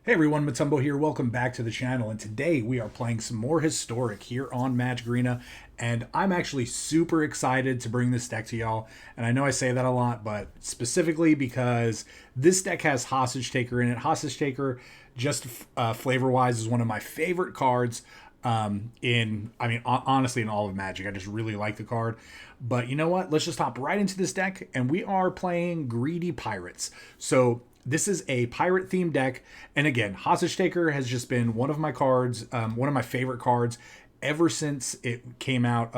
Hey everyone, Motumbo here. Welcome back to the channel. And today we are playing some more Historic here on Magic Arena. And I'm actually super excited to bring this deck to y'all. And I know I say that a lot, but specifically because this deck has Hostage Taker in it. Hostage Taker, just flavor-wise, is one of my favorite cards honestly, in all of Magic. I just really like the card. But you know what? Let's just hop right into this deck. And we are playing Greedy Pirates. So this is a pirate themed deck. And again, Hostage Taker has just been one of my cards, one of my favorite cards ever since it came out,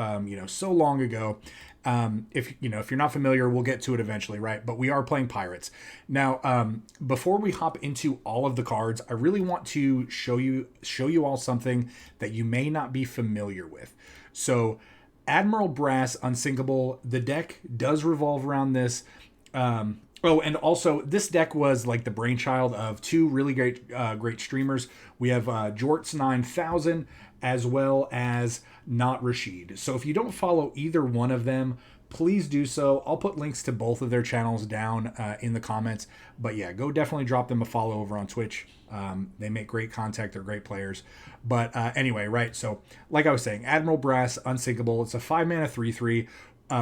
so long ago. If you're not familiar, we'll get to it eventually, right? But we are playing pirates. Now, before we hop into all of the cards, I really want to show you all something that you may not be familiar with. So Admiral Brass Unsinkable, the deck does revolve around this. Oh, and also this deck was like the brainchild of two really great streamers. We have Jorts 9000 as well as Notrasheed. So if you don't follow either one of them, please do so. I'll put links to both of their channels down in the comments. But yeah, go definitely drop them a follow over on Twitch. They make great content. They're great players. But anyway, right. So like I was saying, Admiral Brass Unsinkable. It's a 5-mana 3/3.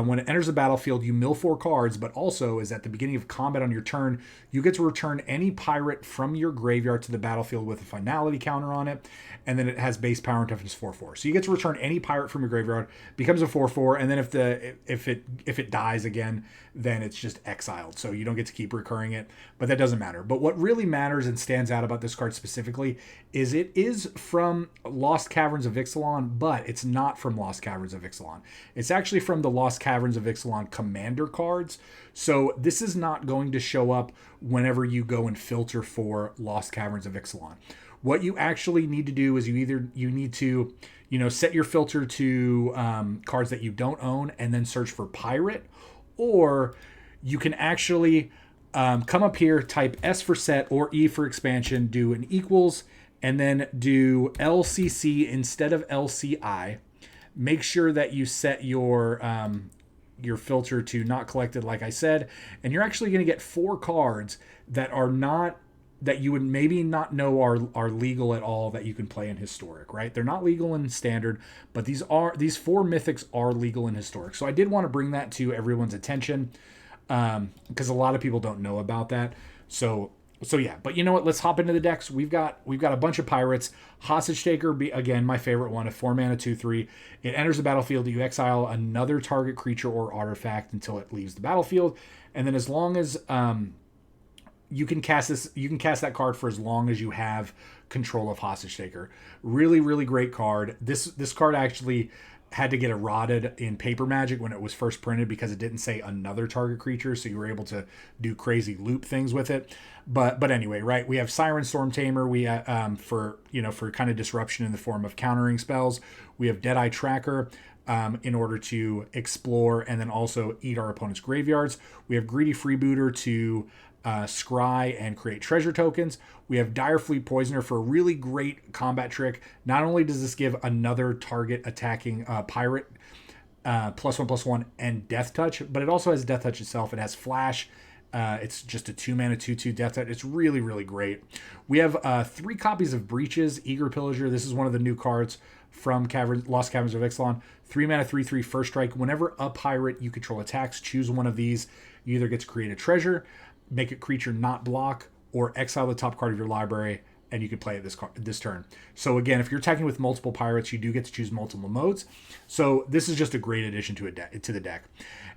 When it enters the battlefield, you mill 4 cards, but also is at the beginning of combat on your turn, you get to return any pirate from your graveyard to the battlefield with a finality counter on it, and then it has base power and toughness 4/4. So you get to return any pirate from your graveyard, becomes a 4/4, and then if it dies again, then it's just exiled. So you don't get to keep recurring it, but that doesn't matter. But what really matters and stands out about this card specifically is it is from Lost Caverns of Ixalan, but it's not from Lost Caverns of Ixalan. It's actually from the Lost Caverns of Ixalan commander cards. So this is not going to show up whenever you go and filter for Lost Caverns of Ixalan. What you actually need to do is you need to set your filter to cards that you don't own and then search for pirate, or you can actually come up here, type S for set or E for expansion, do an equals, and then do LCC instead of LCI. Make sure that you set your filter to not collected, like I said, and you're actually going to get 4 cards that are not, that you would maybe not know are legal at all, that you can play in Historic, right? They're not legal in Standard, but these 4 mythics are legal in Historic. So I did want to bring that to everyone's attention because a lot of people don't know about that. So yeah, but you know what? Let's hop into the decks. We've got a bunch of pirates. Hostage Taker, again, my favorite one, a 4-mana 2/3. It enters the battlefield. You exile another target creature or artifact until it leaves the battlefield, and then as long as you can cast that card for as long as you have control of Hostage Taker. Really, really great card. This card actually had to get eroded in Paper Magic when it was first printed because it didn't say another target creature, so you were able to do crazy loop things with it. But anyway, right? We have Siren Storm Tamer. We for kind of disruption in the form of countering spells. We have Deadeye Tracker. In order to explore and then also eat our opponent's graveyards. We have Greedy Freebooter to scry and create treasure tokens. We have Direfleet Poisoner for a really great combat trick. Not only does this give another target attacking pirate +1/+1 and Death Touch, but it also has Death Touch itself. It has Flash. It's just a 2-mana 2/2 Death Touch. It's really, really great. We have 3 copies of Breaches, Eager Pillager. This is one of the new cards from Lost Caverns of Ixalan. 3-mana 3/3 first strike. Whenever a pirate you control attacks, choose one of these. You either get to create a treasure, make a creature not block, or exile the top card of your library, and you can play it this turn. So again, if you're attacking with multiple pirates, you do get to choose multiple modes. So this is just a great addition to the deck.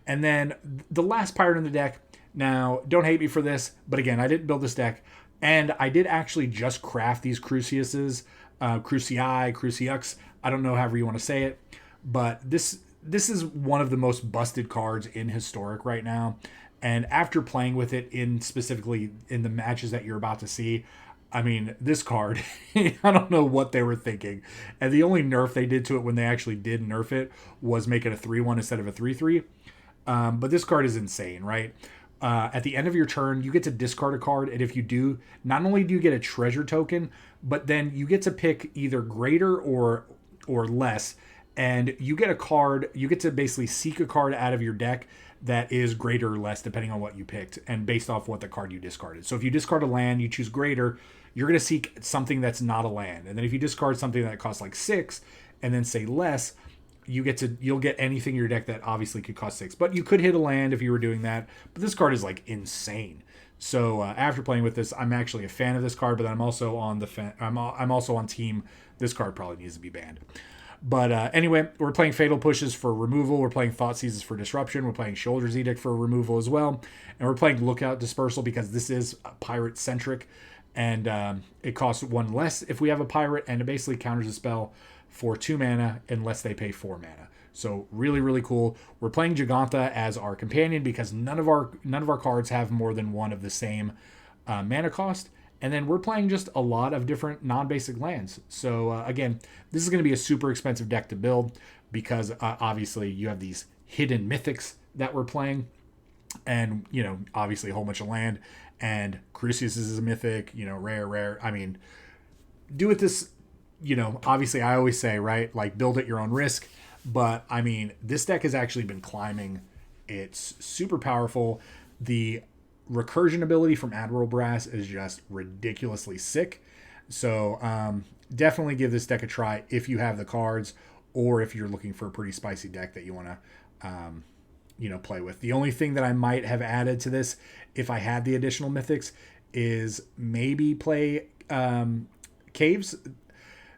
And then the last pirate in the deck. Now, don't hate me for this, but again, I didn't build this deck, and I did actually just craft these Cruciuses, Cruciux. I don't know however you want to say it, but this is one of the most busted cards in Historic right now. And after playing with it specifically in the matches that you're about to see, I mean, this card, I don't know what they were thinking. And the only nerf they did to it when they actually did nerf it was make it a 3/1 instead of a 3/3. But this card is insane, right? At the end of your turn, you get to discard a card. And if you do, not only do you get a treasure token, but then you get to pick either greater or less. And you get a card, you get to basically seek a card out of your deck that is greater or less depending on what you picked and based off what the card you discarded. So if you discard a land, you choose greater, you're going to seek something that's not a land. And then if you discard something that costs like 6 and then say less, you'll get anything in your deck that obviously could cost 6. But you could hit a land if you were doing that. But this card is like insane. So after playing with this, I'm actually a fan of this card, but I'm also on I'm also on team. This card probably needs to be banned. But anyway, we're playing Fatal Pushes for removal. We're playing Thoughtseizes for disruption. We're playing Shoulder's Edict for removal as well. And we're playing Lookout Dispersal because this is pirate-centric. And it costs 1 less if we have a pirate. And it basically counters a spell for 2 mana unless they pay 4 mana. So really, really cool. We're playing Jegantha as our companion because none of our cards have more than one of the same mana cost. And then we're playing just a lot of different non-basic lands. So again, this is going to be a super expensive deck to build because obviously you have these hidden mythics that we're playing. And, you know, obviously a whole bunch of land. And Grixis is a mythic, you know, rare. I mean, do it this, you know, obviously I always say, right, like build at your own risk. But, I mean, this deck has actually been climbing. It's super powerful. The recursion ability from Admiral Brass is just ridiculously sick. So, definitely give this deck a try if you have the cards or if you're looking for a pretty spicy deck that you want to, you know, play with. The only thing that I might have added to this, if I had the additional mythics, is maybe play Caves,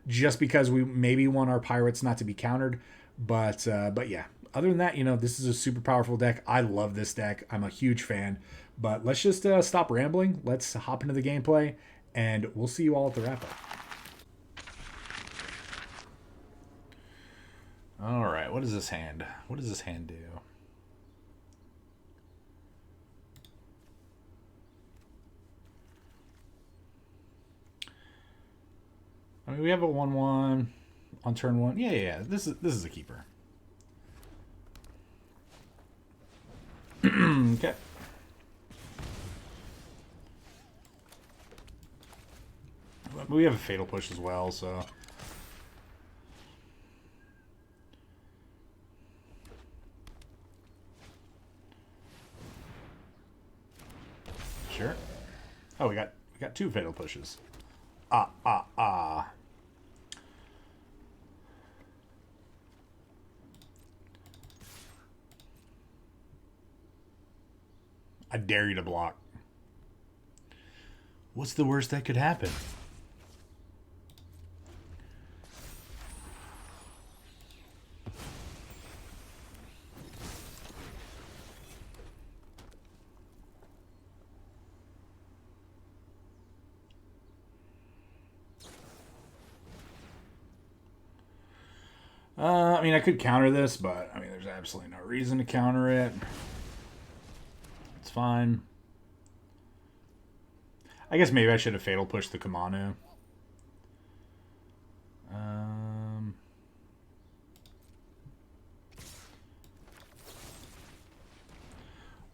just because we maybe want our pirates not to be countered. But yeah, other than that, you know, this is a super powerful deck. I love this deck. I'm a huge fan. But let's just stop rambling. Let's hop into the gameplay, and we'll see you all at the wrap-up. All right, what is this hand? What does this hand do? I mean, we have a 1/1 on turn 1. Yeah. This is a keeper. Okay. We have a Fatal Push as well, so. Sure. Oh, we got 2 Fatal Pushes. I dare you to block. What's the worst that could happen? I mean, I could counter this, but I mean, there's absolutely no reason to counter it. It's fine. I guess maybe I should have Fatal Pushed the Kamanu.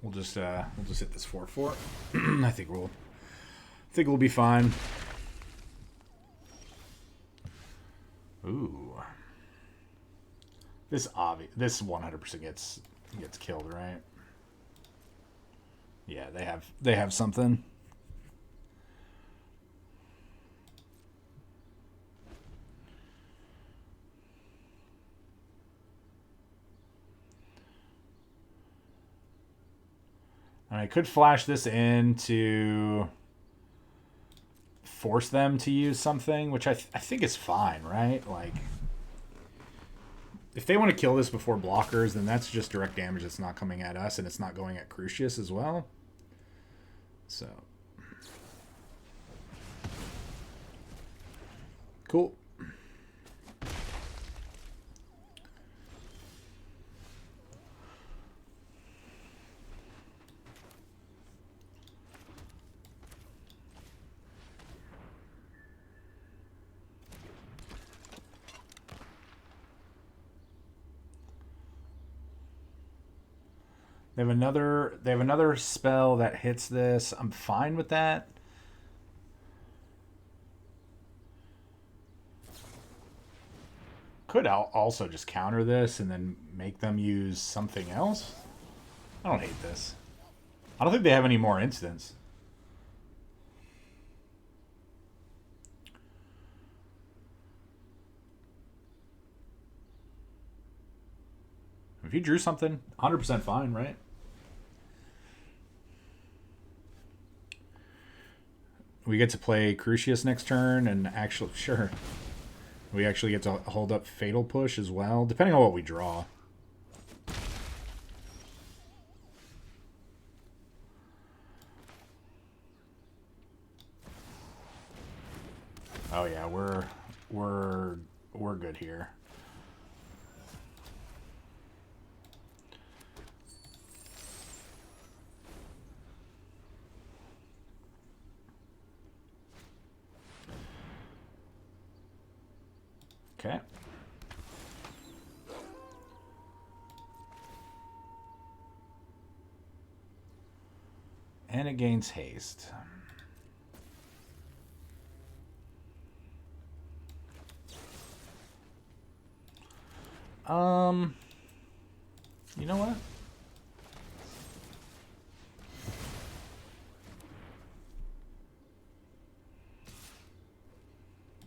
We'll just hit this 4/4. I think we'll be fine. Ooh. This 100% gets killed, right? Yeah, they have something. And I could flash this in to force them to use something, which I think is fine, right? Like, if they want to kill this before blockers, then that's just direct damage that's not coming at us, and it's not going at Crucius as well. So. Cool. They have another spell that hits this. I'm fine with that. Could also just counter this and then make them use something else. I don't hate this. I don't think they have any more instants. If you drew something, 100% fine, right? We get to play Crucius next turn, and actually, sure. We actually get to hold up Fatal Push as well, depending on what we draw. Oh yeah, we're good here. Okay. And it gains haste. You know what?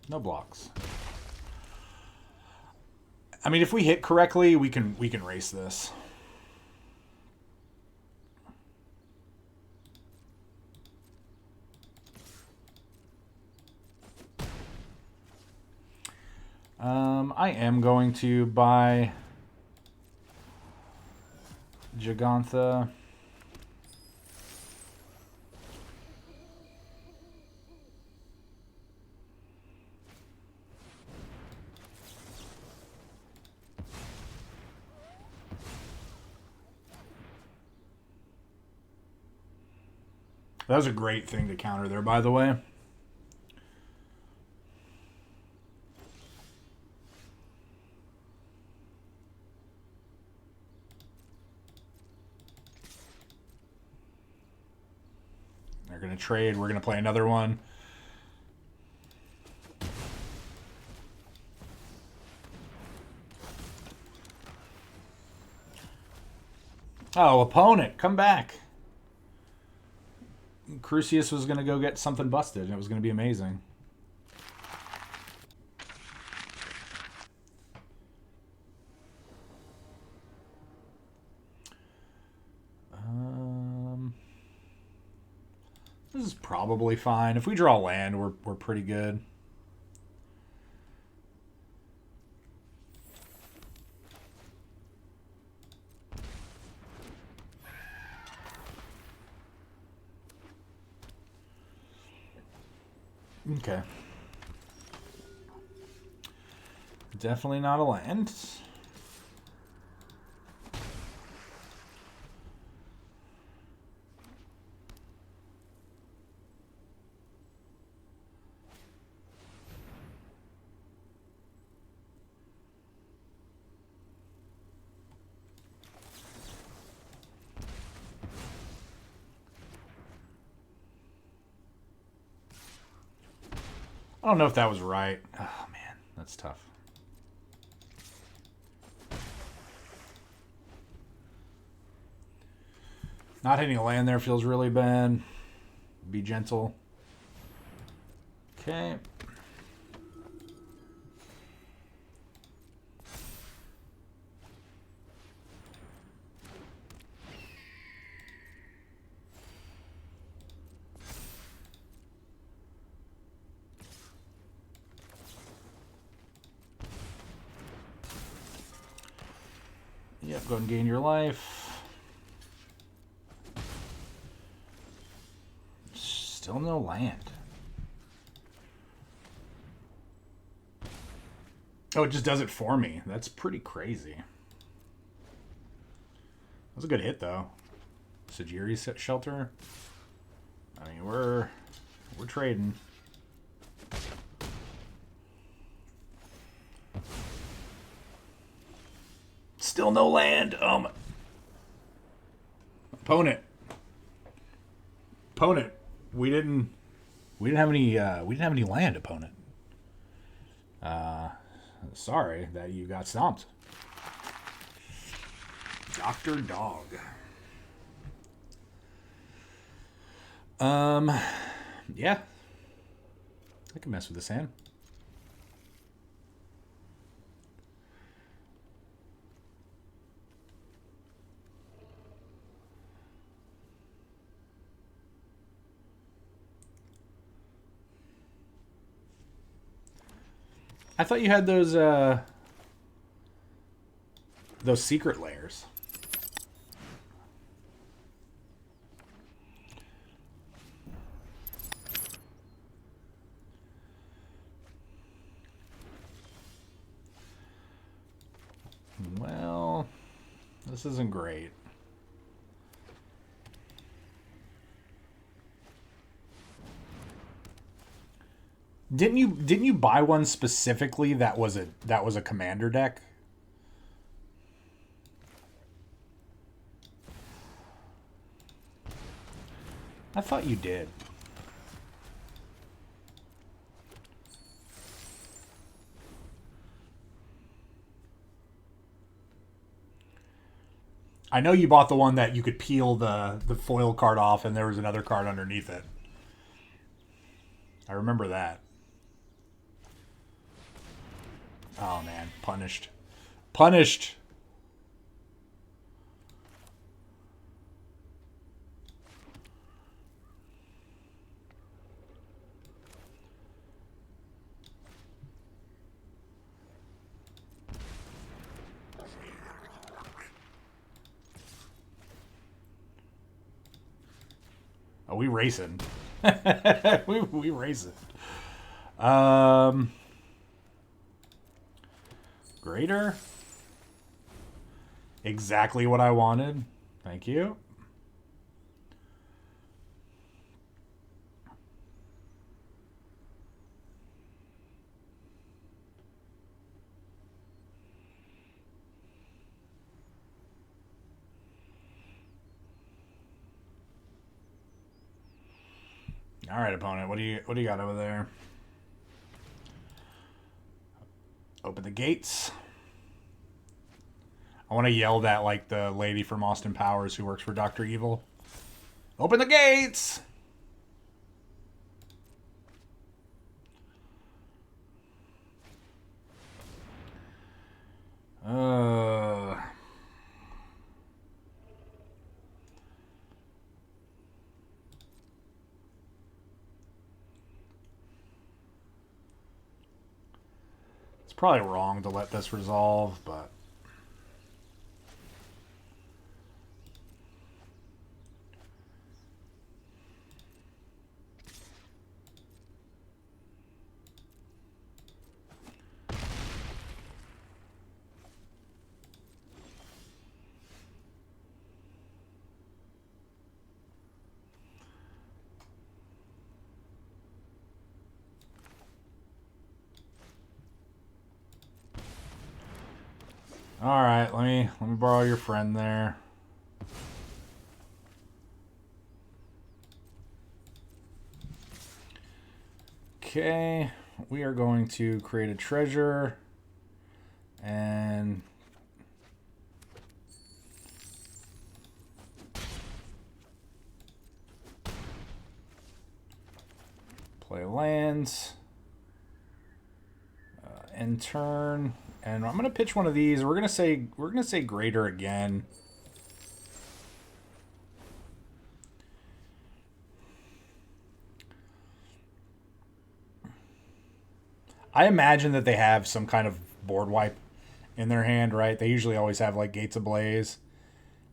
No blocks. I mean, if we hit correctly, we can race this. I am going to buy Jegantha. That was a great thing to counter there, by the way. They're going to trade. We're going to play another one. Oh, opponent, come back. Crucius was going to go get something busted, and it was going to be amazing. This is probably fine. If we draw land, we're pretty good. Okay. Definitely not a land. I don't know if that was right. Oh, man. That's tough. Not hitting a land there feels really bad. Be gentle. Okay. Yep, go and gain your life. Still no land. Oh, it just does it for me. That's pretty crazy. That was a good hit, though. Sajiri's Shelter. I mean, we're trading. Still no land. Opponent. We didn't have any land, opponent. Sorry that you got stomped. Dr. Dog. Yeah. I can mess with this hand. I thought you had those secret layers. Well, this isn't great. Didn't you buy one specifically that was a commander deck? I thought you did. I know you bought the one that you could peel the foil card off and there was another card underneath it. I remember that. Oh man, punished. Punished! Oh, we racing. we racing. Greater. Exactly what I wanted. Thank you. All right, opponent. What do you got over there? Open the gates. I want to yell that like the lady from Austin Powers who works for Dr. Evil. Open the gates! It's probably wrong to let this resolve, but... All right, let me borrow your friend there. Okay, we are going to create a treasure and play lands. End turn. And I'm gonna pitch one of these. We're gonna say greater again. I imagine that they have some kind of board wipe in their hand, right? They usually always have like Gates Ablaze,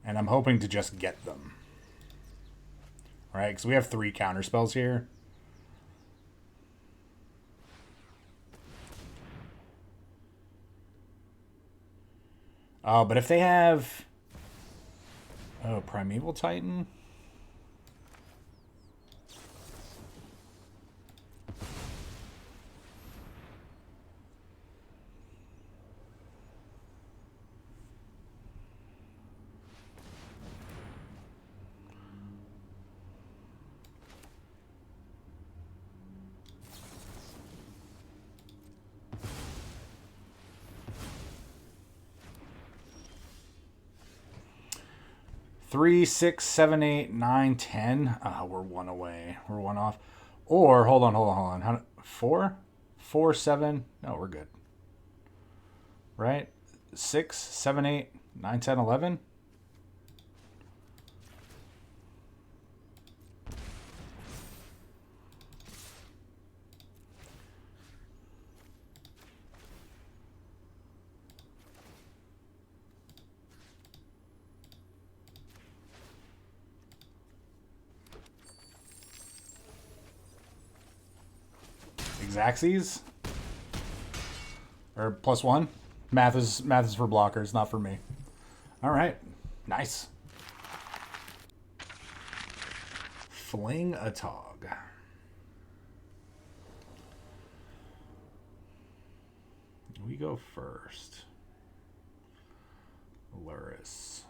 and I'm hoping to just get them. All right, because we have 3 counter spells here. Oh, but if they have... Oh, Primeval Titan? Three, 6, 7, 8, 9, 10. We're 1 away. We're 1 off. Or, hold on. How, 4? 4, 7. No, we're good. Right? 6, 7, 8, 9, 10, 11. Xaxes? Or +1? Math is for blockers, not for me. All right. Nice. Fling a Tog. We go first. Luris.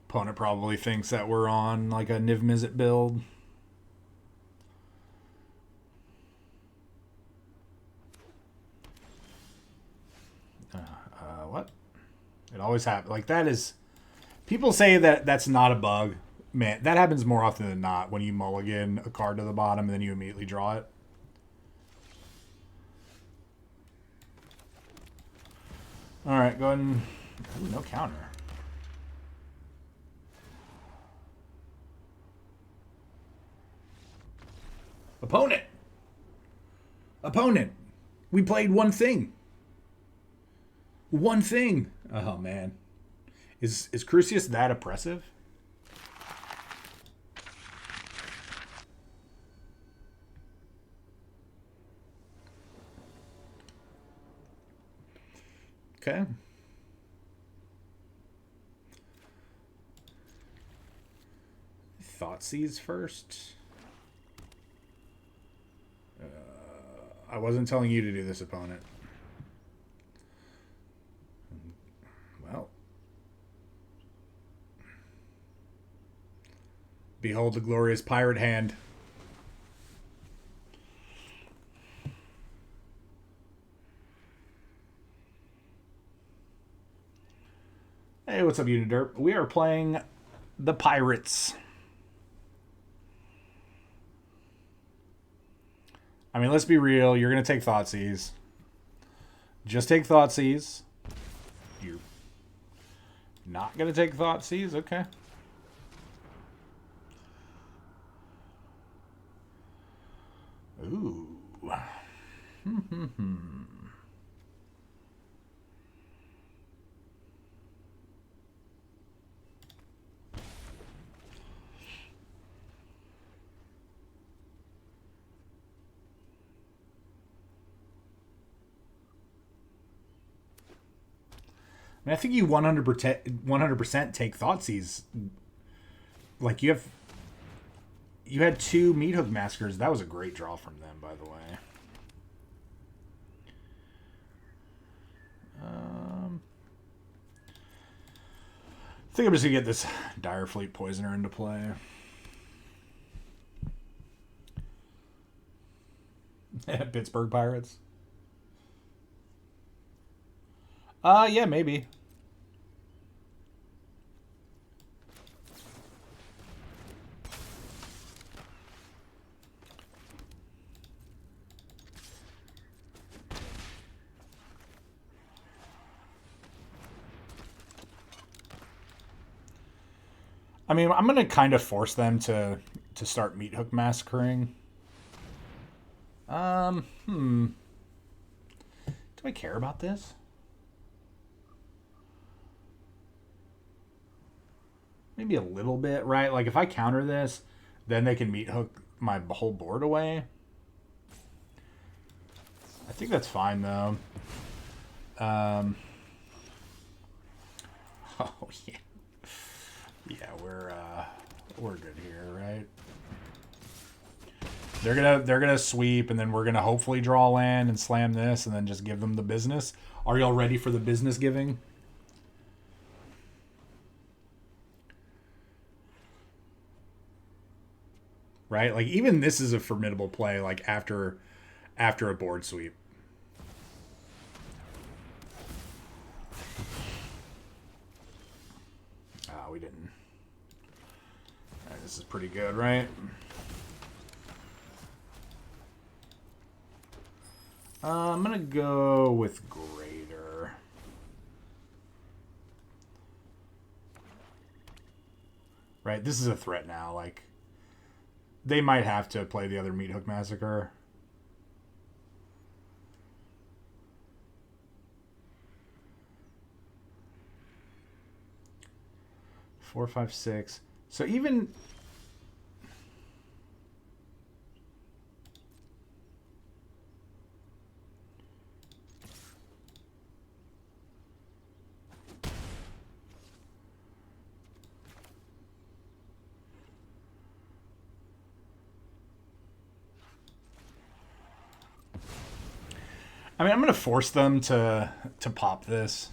Opponent probably thinks that we're on like a Niv Mizzet build. What? It always happens. Like that is... People say that that's not a bug. Man, that happens more often than not when you mulligan a card to the bottom and then you immediately draw it. Alright, go ahead and... Ooh, no counter. Opponent! Opponent! We played one thing. One thing. Oh, man. Is Crucius that oppressive? Okay. Thoughtseize first. I wasn't telling you to do this, opponent. Well. Behold the glorious pirate hand. Hey, what's up, Uniderp? We are playing the Pirates. I mean, let's be real. You're going to take Thoughtseize. Just take Thoughtseize. You're not going to take Thoughtseize? Okay. Ooh. I think you 100% take Thoughtseize. Like, you had 2 Meathook Massacres. That was a great draw from them, by the way. I think I'm just going to get this Direfleet Poisoner into play. Pittsburgh Pirates. Yeah, maybe. I mean, I'm going to kind of force them to start Meathook Massacring. Do I care about this? Maybe a little bit, right? Like, if I counter this, then they can Meathook my whole board away. I think that's fine, though. Oh, yeah. Yeah, we're good here, right? They're gonna sweep, and then we're gonna hopefully draw land and slam this, and then just give them the business. Are y'all ready for the business giving? Right? Like, even this is a formidable play, like, after a board sweep. Ah, we didn't. All right, this is pretty good, right? I'm going to go with Greater. right? This is a threat now. Like, they might have to play the other Meat Hook Massacre. Four, five, six. So even... I mean, I'm going to force them to pop this.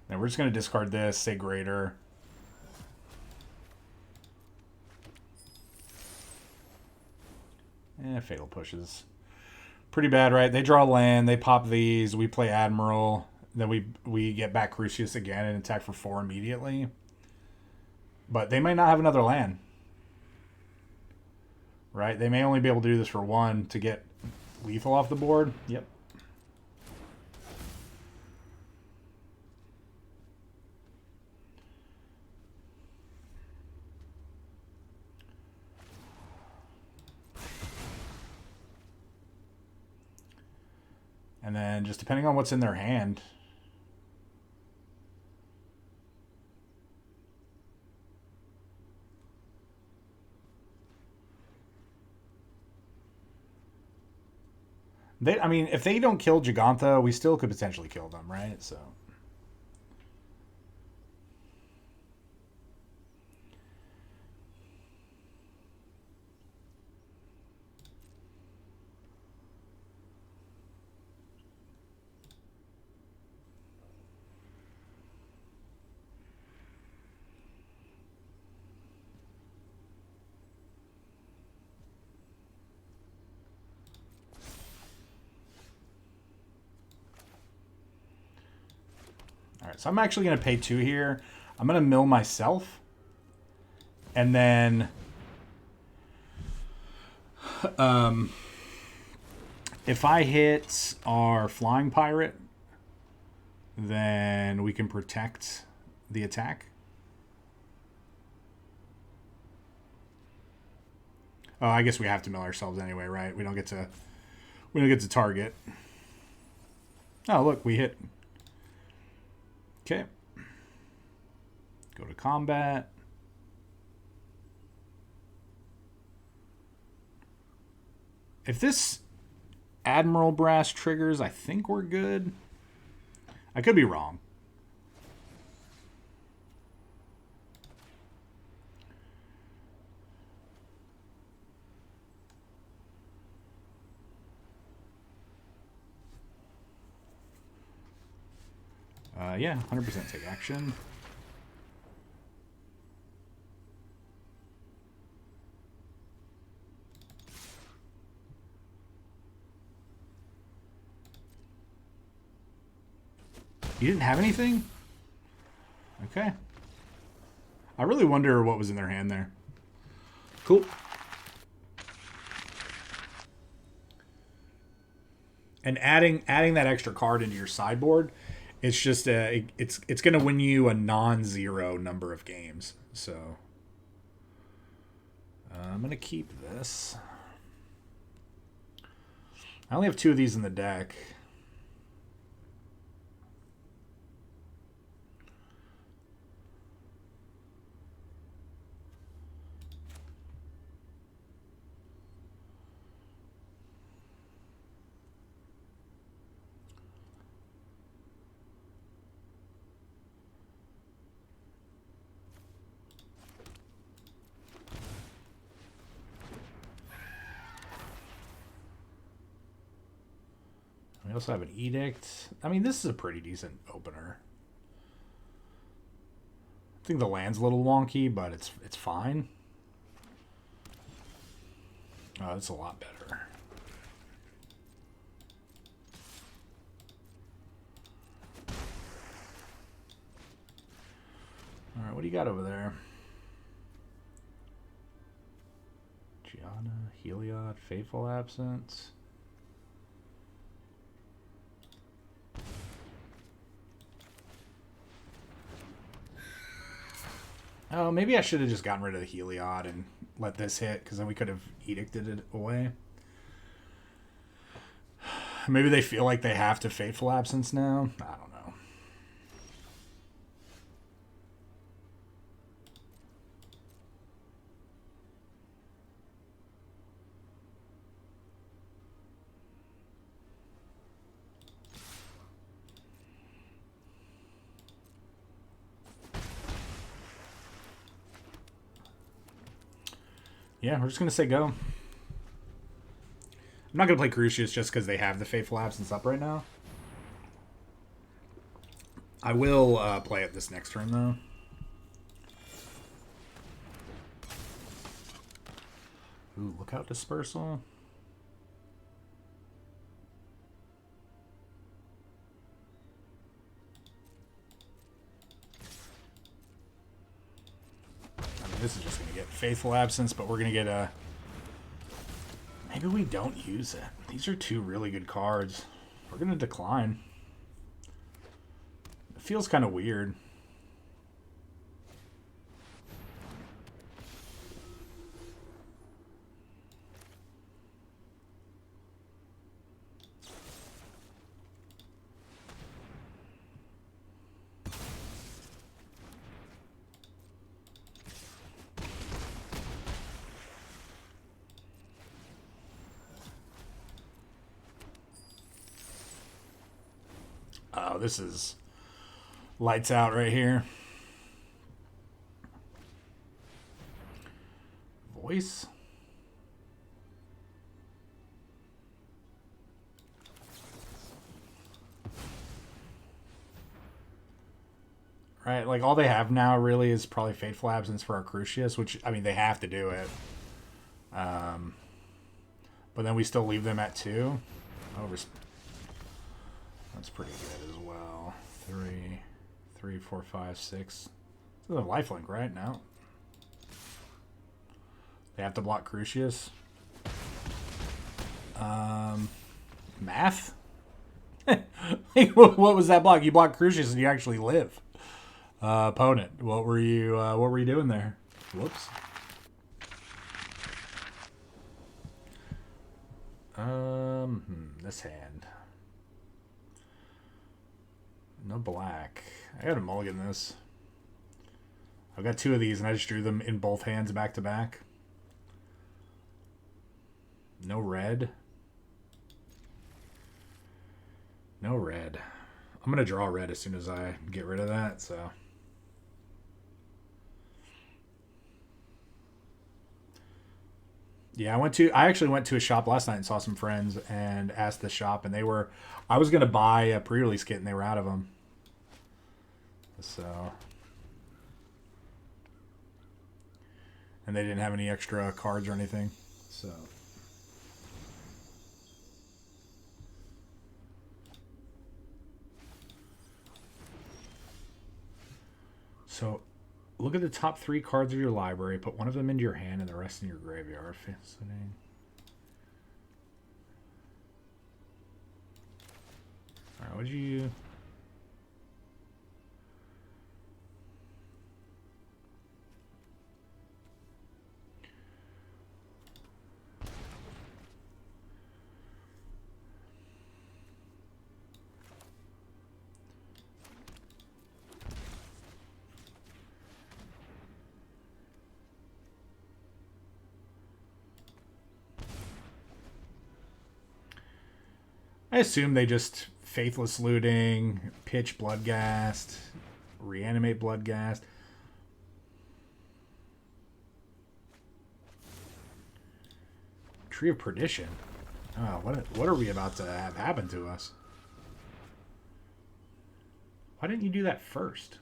Now we're just going to discard this, say greater. Fatal Pushes. Pretty bad, right? They draw land, they pop these, we play Admiral, then we get back Crucius again and attack for 4 immediately. But they may not have another land. Right? They may only be able to do this for 1 to get lethal off the board. Yep. And then just depending on what's in their hand. I mean, if they don't kill Jegantha, we still could potentially kill them, right? So. Alright, so I'm actually going to pay 2 here. I'm going to mill myself. And then... if I hit our Flying Pirate, then we can protect the attack. Oh, I guess we have to mill ourselves anyway, right? We don't get to target. Oh, look, we hit. Okay. Go to combat. If this Admiral Brass triggers, I think we're good. I could be wrong. Yeah, 100% take action. You didn't have anything? Okay. I really wonder what was in their hand there. Cool. And adding that extra card into your sideboard, it's just it's going to win you a non-zero number of games. So I'm going to keep this. I only have 2 of these in the deck. We also have an Edict. I mean, this is a pretty decent opener. I think the land's a little wonky, but it's fine. Oh, it's a lot better. All right, what do you got over there? Gianna, Heliod, Fateful Absence. Oh, maybe I should have just gotten rid of the Heliod and let this hit, because then we could have edicted it away. Maybe they feel like they have to Fateful Absence now. I don't know. Yeah, we're just going to say go. I'm not going to play Grixis just because they have the Fateful Absence up right now. I will play it this next turn, though. Ooh, Lookout Dispersal. This is just going to get Faithful Absence, but we're going to get a... Maybe we don't use it. These are two really good cards. We're going to decline. It feels kind of weird. Oh, this is lights out right here. Voice. Right, like all they have now really is probably Fateful Absence for our Crucius, which, I mean, they have to do it. But then we still leave them at 2. That's pretty good as well. 3, 4, 5, 6. This is a lifelink, right? Now they have to block Crucius. Math? What was that block? You blocked Crucius and you actually live. Opponent, what were you doing there? Whoops. This hand. No black. I gotta mulligan this. I've got 2 of these and I just drew them in both hands back to back. No red. No red. I'm gonna draw red as soon as I get rid of that, so. Yeah, I actually went to a shop last night and saw some friends and asked the shop, and I was gonna buy a pre-release kit and they were out of them. So, and they didn't have any extra cards or anything. So look at the top 3 cards of your library. Put one of them into your hand and the rest in your graveyard. Fascinating. All right, what'd you... I assume they just Faithless Looting, pitch Bloodghast, reanimate Bloodghast. Tree of Perdition. Oh, what are we about to have happen to us? Why didn't you do that first?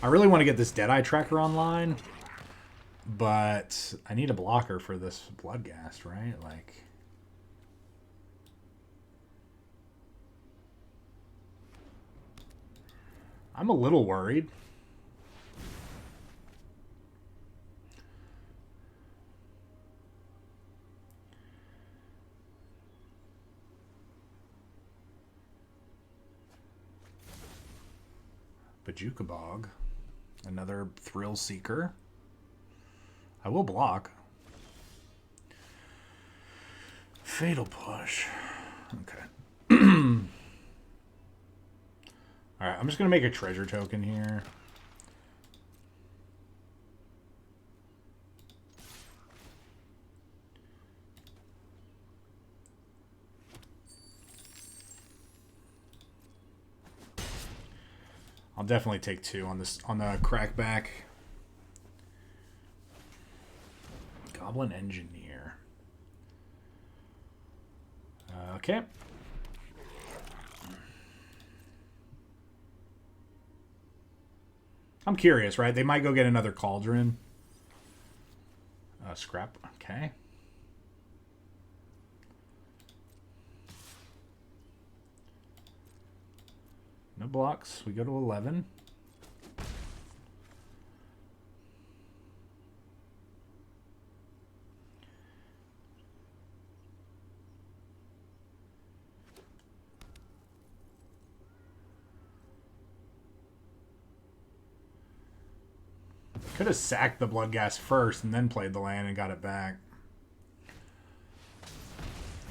I really want to get this Deadeye tracker online, but I need a blocker for this Bloodghast, right? Like, I'm a little worried. Bajuka Bog. Another Thrill Seeker. I will block. Fatal Push. Okay. Alright, I'm just going to make a treasure token here. I'll definitely take 2 on this on the crackback. Goblin Engineer. Okay. I'm curious, right? They might go get another Cauldron. Scrap. Okay. No blocks. We go to 11. Could have sacked the Bloodghast first and then played the land and got it back.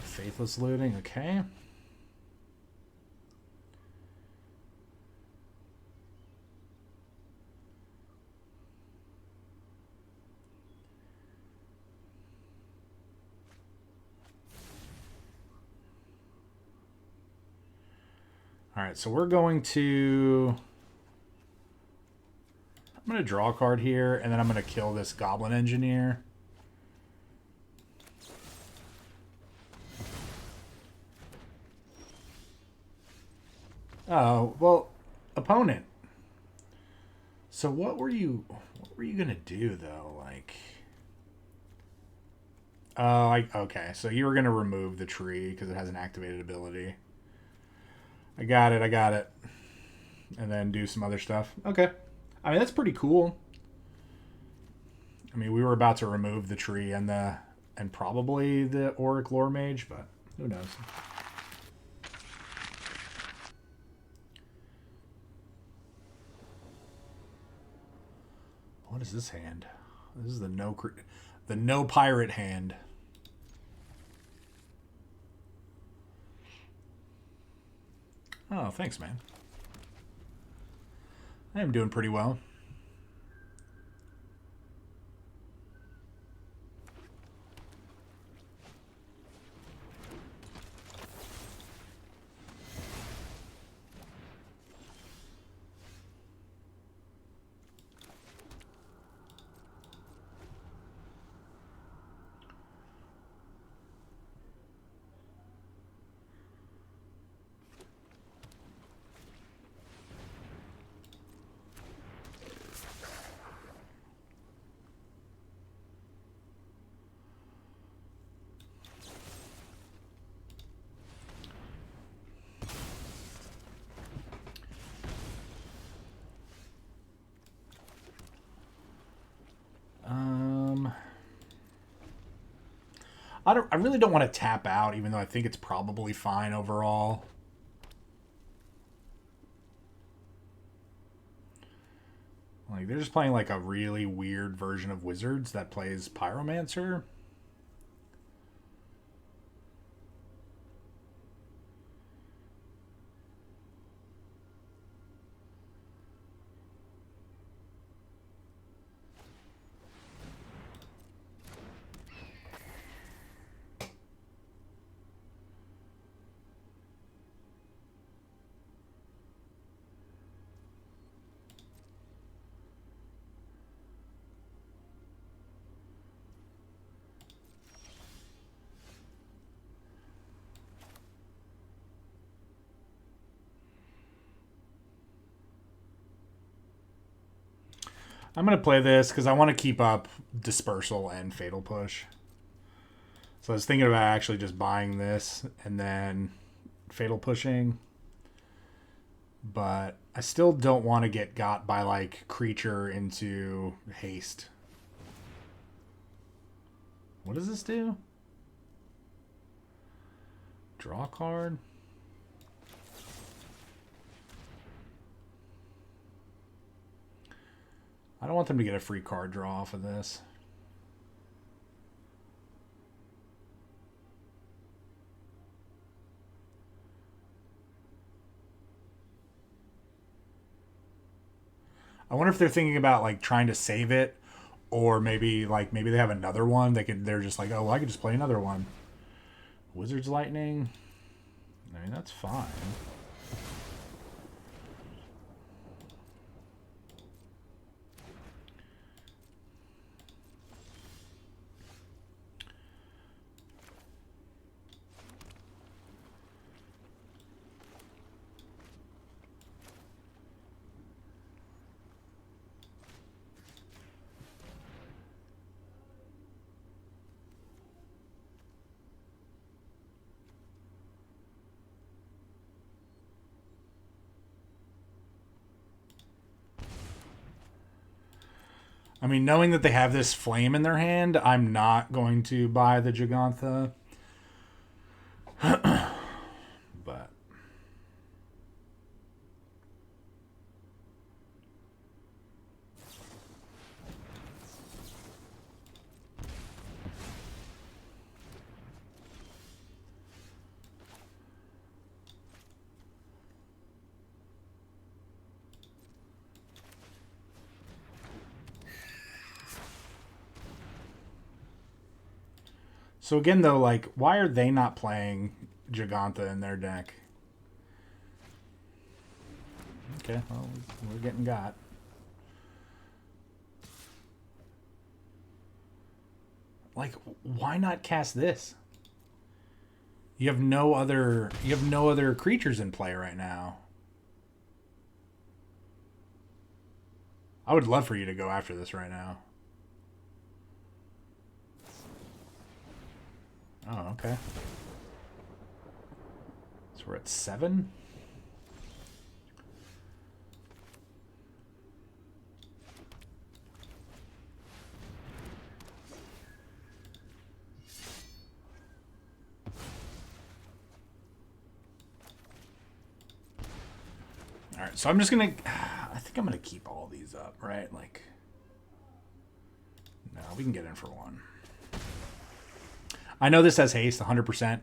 Faithless Looting. Okay. All right, so we're going to... I'm going to draw a card here, and then I'm going to kill this Goblin Engineer. Oh, well, opponent. So what were you going to do, though? Like... Oh, okay. So you were going to remove the tree because it has an activated ability. I got it. And then do some other stuff. Okay. I mean, that's pretty cool. I mean, we were about to remove the tree and probably the Auric Lore Mage, but who knows? What is this hand? This is the no pirate hand. Oh, thanks, man. I am doing pretty well. I really don't want to tap out, even though I think it's probably fine overall. Like, they're just playing like a really weird version of Wizards that plays Pyromancer. I'm going to play this because I want to keep up Dispersal and Fatal Push. So I was thinking about actually just buying this and then Fatal Pushing. But I still don't want to get got by, like, creature into haste. What does this do? Draw a card? I don't want them to get a free card draw off of this. I wonder if they're thinking about like trying to save it, or maybe they have another one. They're just like, oh, well, I could just play another one. Wizard's Lightning. I mean, that's fine. I mean, knowing that they have this flame in their hand, I'm not going to buy the Jegantha. But so again, though, like, why are they not playing Jegantha in their deck? Okay, well, we're getting got. Like, why not cast this? You have no other creatures in play right now. I would love for you to go after this right now. Oh, okay. So we're at 7. All right, so I'm just gonna. I think I'm gonna keep all these up, right? Like, no, we can get in for 1. I know this has haste 100%,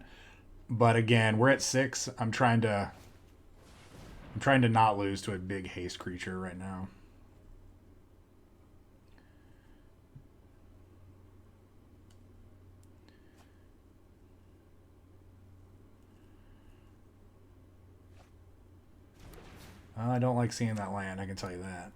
but again, we're at 6. I'm trying to not lose to a big haste creature right now. I don't like seeing that land, I can tell you that.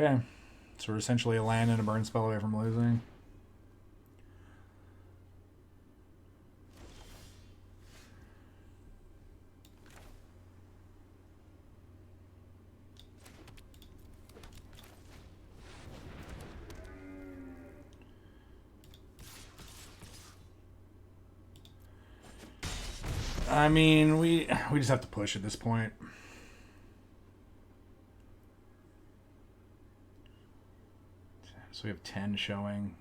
Okay, so we're essentially a land and a burn spell away from losing. I mean, we just have to push at this point. So we have 10 showing.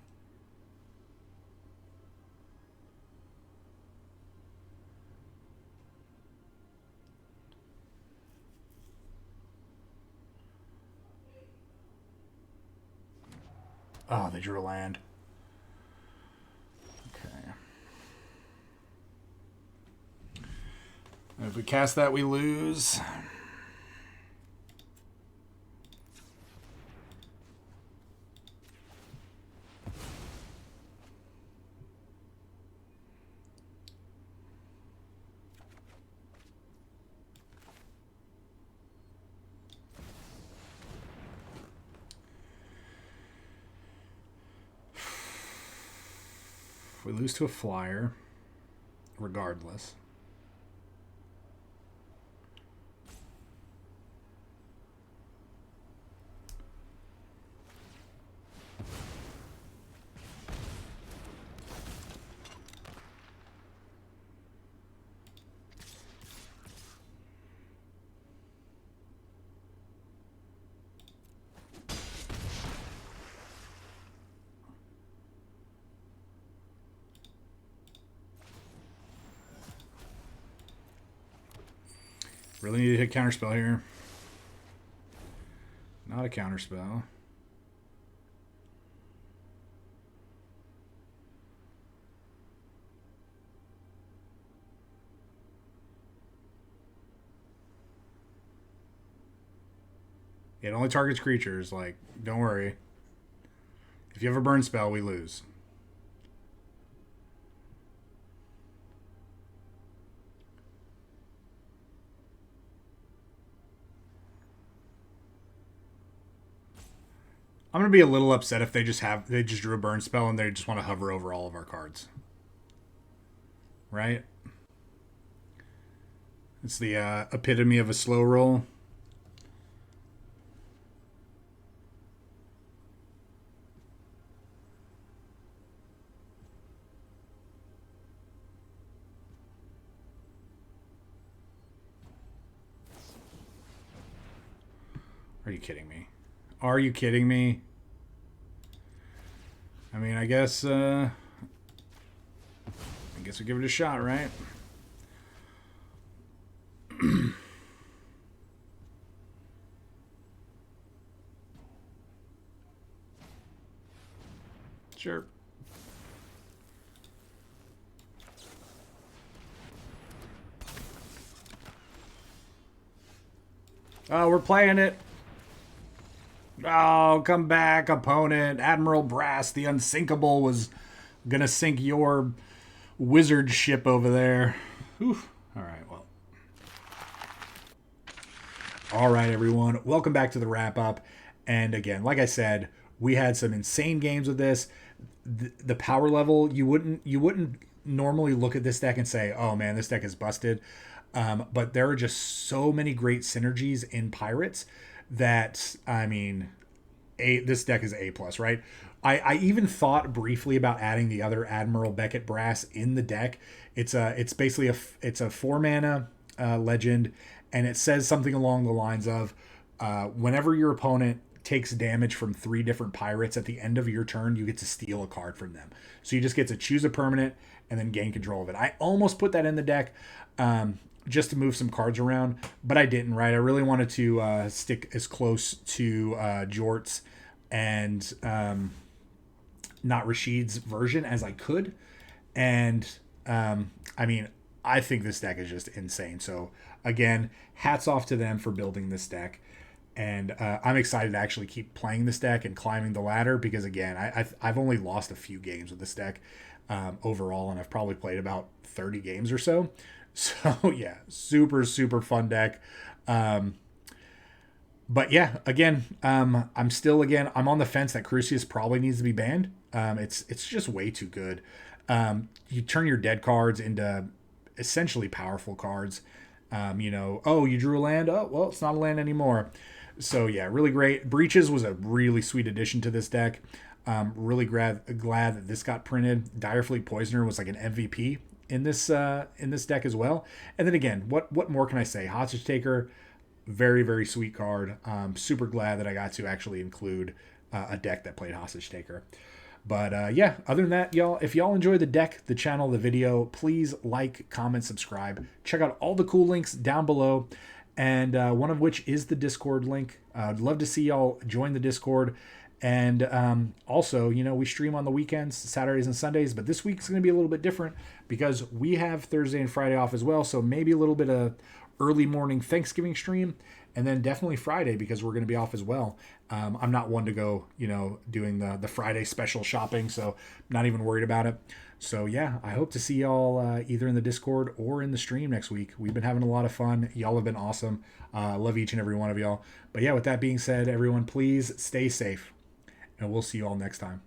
Oh, they drew a land. Okay. If we cast that, we lose. We lose to a flyer, regardless. Really need to hit counterspell here. Not a counterspell. It only targets creatures. Like, don't worry. If you have a burn spell, we lose. I'm gonna be a little upset if they just drew a burn spell and they just want to hover over all of our cards. Right? It's the epitome of a slow roll. Are you kidding me? Are you kidding me? I mean, I guess we give it a shot, right? Sure. Oh, we're playing it. Oh, come back, opponent. Admiral Brass, the unsinkable, was going to sink your wizard ship over there. Whew. All right, well. All right, everyone. Welcome back to the wrap-up. And again, like I said, we had some insane games with this. The power level, you wouldn't normally look at this deck and say, oh, man, this deck is busted. But there are just so many great synergies in Pirates that, I mean, this deck is A+, right? I even thought briefly about adding the other Admiral Beckett Brass in the deck. It's basically a 4-mana legend, and it says something along the lines of whenever your opponent takes damage from 3 different pirates at the end of your turn, you get to steal a card from them. So you just get to choose a permanent and then gain control of it. I almost put that in the deck. Just to move some cards around, but I didn't, right? I really wanted to stick as close to Jort's and Notrasheed's version as I could. And, I mean, I think this deck is just insane. So, again, hats off to them for building this deck. And I'm excited to actually keep playing this deck and climbing the ladder because, again, I've only lost a few games with this deck overall, and I've probably played about 30 games or so. So yeah, super, super fun deck. But yeah, again, I'm on the fence that Crucius probably needs to be banned. It's just way too good. You turn your dead cards into essentially powerful cards. You drew a land. Oh, well, it's not a land anymore. So yeah, really great. Breaches was a really sweet addition to this deck. Really glad that this got printed. Direfleet Poisoner was like an MVP in this deck as well. And then again, what more can I say? Hostage Taker, very, very sweet card. Super glad that I got to actually include a deck that played Hostage Taker. But yeah, other than that, y'all, if y'all enjoy the deck, the channel, the video, please like, comment, subscribe. Check out all the cool links down below, and one of which is the Discord link. I'd love to see y'all join the Discord. And also, we stream on the weekends, Saturdays and Sundays, but this week's going to be a little bit different because we have Thursday and Friday off as well. So maybe a little bit of early morning Thanksgiving stream, and then definitely Friday because we're going to be off as well. I'm not one to go, doing the Friday special shopping, so not even worried about it. So yeah, I hope to see y'all either in the Discord or in the stream next week. We've been having a lot of fun. Y'all have been awesome. Love each and every one of y'all. But yeah, with that being said, everyone, please stay safe. And we'll see you all next time.